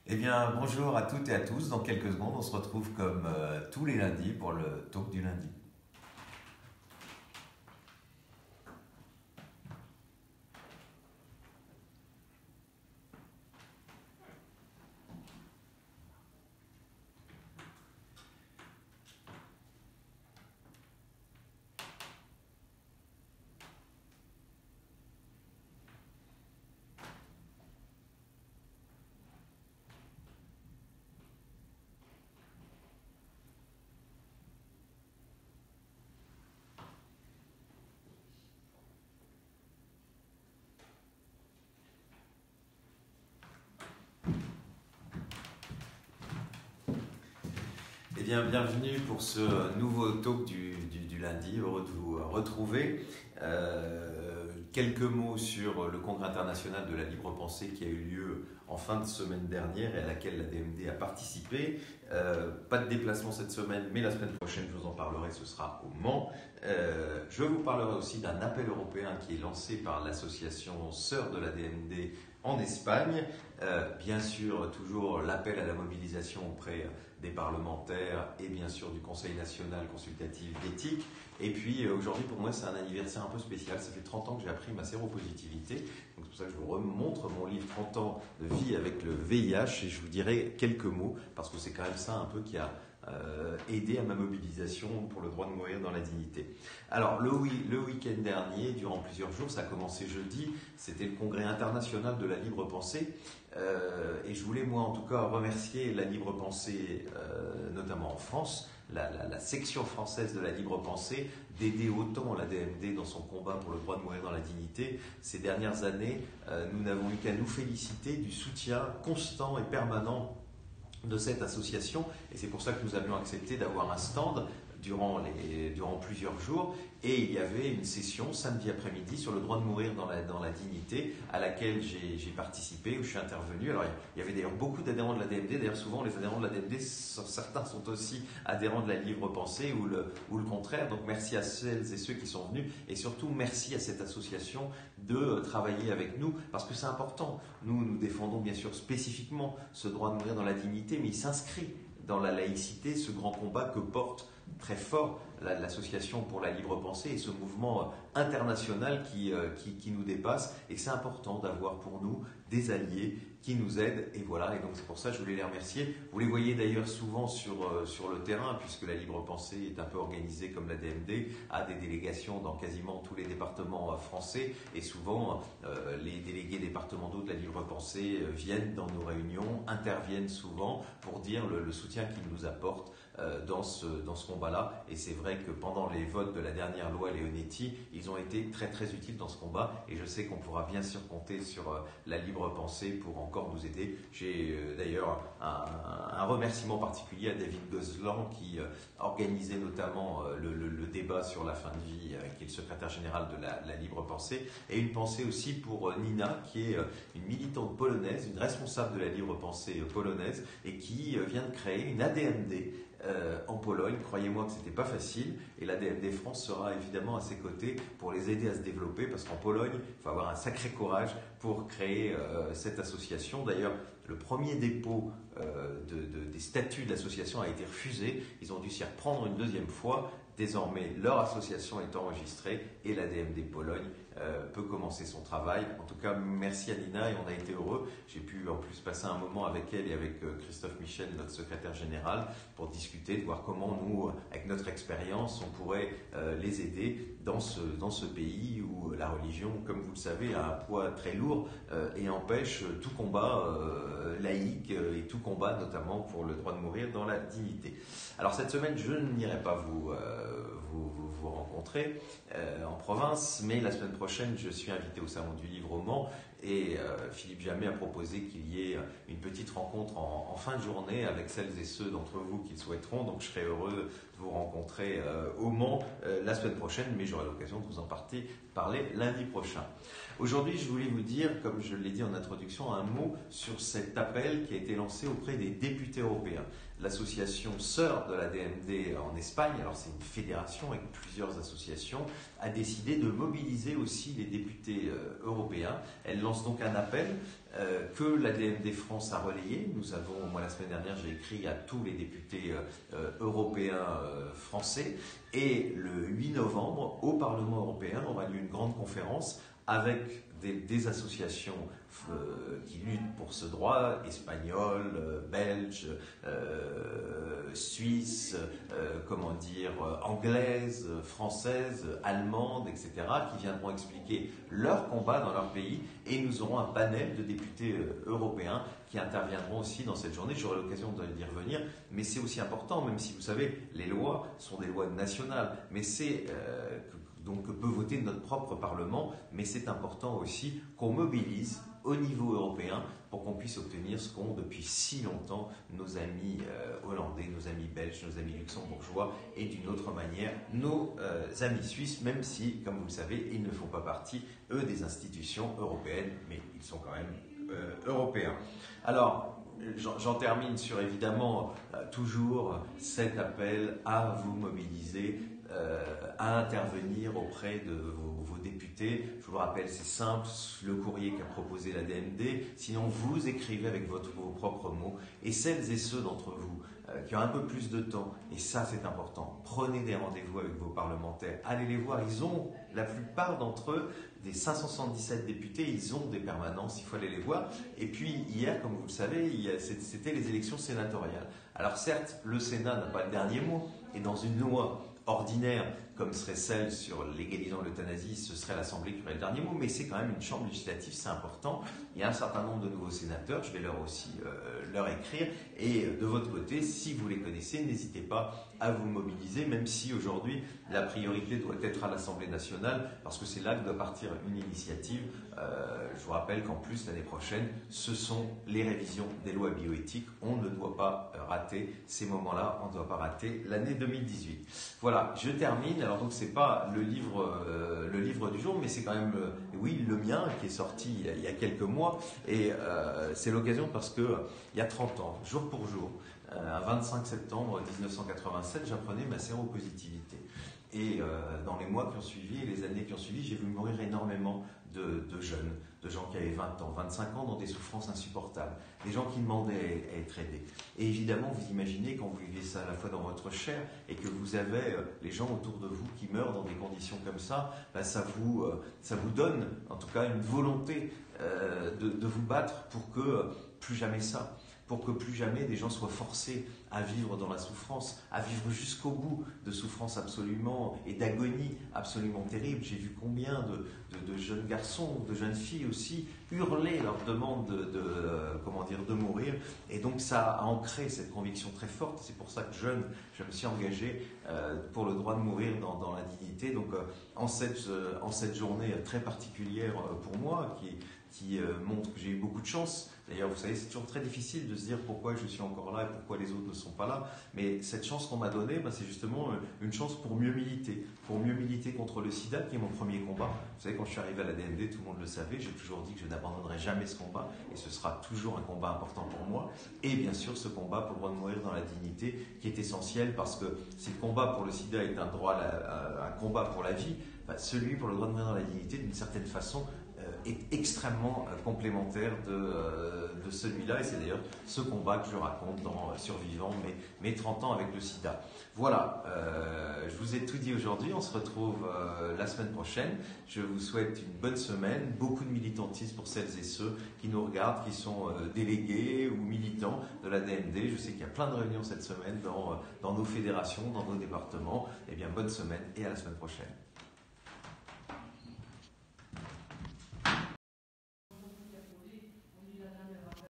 Eh bien, bonjour à toutes et à tous. Dans quelques secondes, on se retrouve comme tous les lundis pour le talk du lundi. Eh bien, bienvenue pour ce nouveau talk du lundi. Heureux de vous retrouver. Quelques mots sur le Congrès international de la libre pensée qui a eu lieu en fin de semaine dernière et à laquelle la DMD a participé. Pas de déplacement cette semaine, mais la semaine prochaine, je vous en parlerai, ce sera au Mans. Je vous parlerai aussi d'un appel européen qui est lancé par l'association Sœurs de la DMD en Espagne. Bien sûr, toujours l'appel à la mobilisation auprès des parlementaires et bien sûr du Conseil national consultatif d'éthique. Et puis aujourd'hui, pour moi, c'est un anniversaire un peu spécial. Ça fait 30 ans que j'ai appris ma séropositivité. Donc c'est pour ça que je vous remontre mon livre 30 ans de vie avec le VIH et je vous dirai quelques mots parce que c'est quand même ça un peu qui a aidé à ma mobilisation pour le droit de mourir dans la dignité. Alors le week-end dernier, durant plusieurs jours, ça a commencé jeudi, c'était le Congrès international de la libre pensée. Et je voulais moi en tout cas remercier la libre pensée, notamment en France, la section française de la libre pensée, d'aider autant la DMD dans son combat pour le droit de mourir dans la dignité. Ces dernières années, nous n'avons eu qu'à nous féliciter du soutien constant et permanent de cette association et c'est pour ça que nous avions accepté d'avoir un stand durant plusieurs jours et il y avait une session samedi après-midi sur le droit de mourir dans la dignité à laquelle j'ai participé, où je suis intervenu. Alors il y avait d'ailleurs beaucoup d'adhérents de la DMD, d'ailleurs souvent les adhérents de la DMD, certains sont aussi adhérents de la libre pensée ou le contraire, donc merci à celles et ceux qui sont venus et surtout merci à cette association de travailler avec nous parce que c'est important. Nous défendons bien sûr spécifiquement ce droit de mourir dans la dignité, mais il s'inscrit dans la laïcité, ce grand combat que porte très fort l'association pour la libre pensée et ce mouvement international qui nous dépasse. Et c'est important d'avoir pour nous des alliés qui nous aident. Et voilà, et donc c'est pour ça que je voulais les remercier. Vous les voyez d'ailleurs souvent sur le terrain, puisque la libre pensée est un peu organisée comme la DMD, a des délégations dans quasiment tous les départements français. Et souvent, les délégués départementaux de la libre pensée viennent dans nos réunions, interviennent souvent pour dire le soutien qu'ils nous apportent dans ce combat-là. Et c'est vrai que pendant les votes de la dernière loi Leonetti, ils ont été très très utiles dans ce combat. Et je sais qu'on pourra bien sûr compter sur la libre pensée pour encore nous aider. J'ai d'ailleurs un remerciement particulier à David Gozlan qui organisait notamment le débat sur la fin de vie, qui est le secrétaire général de la libre pensée. Et une pensée aussi pour Nina, qui est une militante polonaise, une responsable de la libre pensée polonaise, et qui vient de créer une ADMD en Pologne. Croyez-moi que c'était pas facile et la DMD France sera évidemment à ses côtés pour les aider à se développer parce qu'en Pologne, il faut avoir un sacré courage pour créer cette association. D'ailleurs, le premier dépôt des statuts de l'association a été refusé. Ils ont dû s'y reprendre une deuxième fois. Désormais, leur association est enregistrée et la DMD Pologne peut commencer son travail. En tout cas, merci à Nina et on a été heureux. J'ai pu en plus passer un moment avec elle et avec Christophe Michel, notre secrétaire général, pour discuter, de voir comment nous, avec notre expérience, on pourrait les aider dans ce pays où la religion, comme vous le savez, a un poids très lourd et empêche tout combat laïque et tout combat notamment pour le droit de mourir dans la dignité. Alors cette semaine, je n'irai pas vous rencontrer en province, mais la semaine prochaine, je suis invité au Salon du Livre au Mans et Philippe Jamet a proposé qu'il y ait une petite rencontre en fin de journée avec celles et ceux d'entre vous qui le souhaiteront. Donc je serai heureux de vous rencontrer au Mans la semaine prochaine, mais j'aurai l'occasion de vous en parler lundi prochain. Aujourd'hui, je voulais vous dire, comme je l'ai dit en introduction, un mot sur cet appel qui a été lancé auprès des députés européens. L'association Sœurs de la DMD en Espagne, alors c'est une fédération avec plusieurs associations, a décidé de mobiliser aussi les députés européens. Elle lance lance donc un appel que la DMD France a relayé. Moi la semaine dernière, j'ai écrit à tous les députés européens français. Et le 8 novembre, au Parlement européen, aura lieu une grande conférence avec des associations qui luttent pour ce droit, espagnoles, belges, suisses, anglaises, françaises, allemandes, etc., qui viendront expliquer leur combat dans leur pays, et nous aurons un panel de députés européens qui interviendront aussi dans cette journée. J'aurai l'occasion d'y revenir, mais c'est aussi important, même si vous savez, les lois sont des lois nationales, mais c'est donc peut voter notre propre Parlement, mais c'est important aussi qu'on mobilise au niveau européen pour qu'on puisse obtenir ce qu'ont depuis si longtemps nos amis hollandais, nos amis belges, nos amis luxembourgeois et d'une autre manière nos amis suisses, même si, comme vous le savez, ils ne font pas partie, eux, des institutions européennes, mais ils sont quand même européens. Alors, j'en termine sur évidemment toujours cet appel à vous mobiliser, à intervenir auprès de vos députés. Je vous le rappelle, c'est simple, le courrier qu'a proposé la DMD. Sinon, vous écrivez avec vos propres mots. Et celles et ceux d'entre vous qui ont un peu plus de temps, et ça c'est important, prenez des rendez-vous avec vos parlementaires. Allez les voir, ils ont, la plupart d'entre eux, des 577 députés, ils ont des permanences, il faut aller les voir. Et puis hier, comme vous le savez, c'était les élections sénatoriales. Alors certes, le Sénat n'a pas le dernier mot, et dans une loi ordinaire, comme serait celle sur légalisant l'euthanasie, ce serait l'Assemblée qui aurait le dernier mot, mais c'est quand même une chambre législative, c'est important. Il y a un certain nombre de nouveaux sénateurs, je vais leur aussi leur écrire, et de votre côté, si vous les connaissez, n'hésitez pas à vous mobiliser, même si aujourd'hui la priorité doit être à l'Assemblée nationale, parce que c'est là que doit partir une initiative. Je vous rappelle qu'en plus, l'année prochaine, ce sont les révisions des lois bioéthiques. On ne doit pas rater ces moments-là, on ne doit pas rater l'année 2018. Voilà, je termine. Alors donc, c'est pas le livre du jour, mais c'est quand même, oui, le mien, qui est sorti il y a quelques mois. Et c'est l'occasion parce que il y a 30 ans, jour pour jour, un 25 septembre 1987, j'apprenais ma séropositivité. Et dans les mois qui ont suivi et les années qui ont suivi, j'ai vu mourir énormément de jeunes, de gens qui avaient 20 ans, 25 ans, dans des souffrances insupportables, des gens qui demandaient à être aidés. Et évidemment, vous imaginez, quand vous vivez ça à la fois dans votre chair et que vous avez les gens autour de vous qui meurent dans des conditions comme ça, ça vous donne en tout cas une volonté de vous battre pour que plus jamais ça. Pour que plus jamais des gens soient forcés à vivre dans la souffrance, à vivre jusqu'au bout de souffrances absolument et d'agonie absolument terribles. J'ai vu combien de jeunes garçons, de jeunes filles aussi, hurler leur demande de mourir. Et donc ça a ancré cette conviction très forte. C'est pour ça que jeune, je me suis engagé pour le droit de mourir dans la dignité. Donc en cette journée très particulière pour moi, qui montre que j'ai eu beaucoup de chance. D'ailleurs, vous savez, c'est toujours très difficile de se dire pourquoi je suis encore là et pourquoi les autres ne sont pas là. Mais cette chance qu'on m'a donnée, c'est justement une chance pour mieux militer contre le sida, qui est mon premier combat. Vous savez, quand je suis arrivé à la DMD, tout le monde le savait, j'ai toujours dit que je n'abandonnerai jamais ce combat, et ce sera toujours un combat important pour moi. Et bien sûr, ce combat pour le droit de mourir dans la dignité, qui est essentiel, parce que si le combat pour le sida est un combat pour la vie, celui pour le droit de mourir dans la dignité, d'une certaine façon, est extrêmement complémentaire de celui-là, et c'est d'ailleurs ce combat que je raconte dans Survivant, mes 30 ans avec le sida. Voilà, je vous ai tout dit aujourd'hui, on se retrouve la semaine prochaine. Je vous souhaite une bonne semaine, beaucoup de militantisme pour celles et ceux qui nous regardent, qui sont délégués ou militants de la DMD. Je sais qu'il y a plein de réunions cette semaine dans nos fédérations, dans nos départements. Eh bien, bonne semaine et à la semaine prochaine.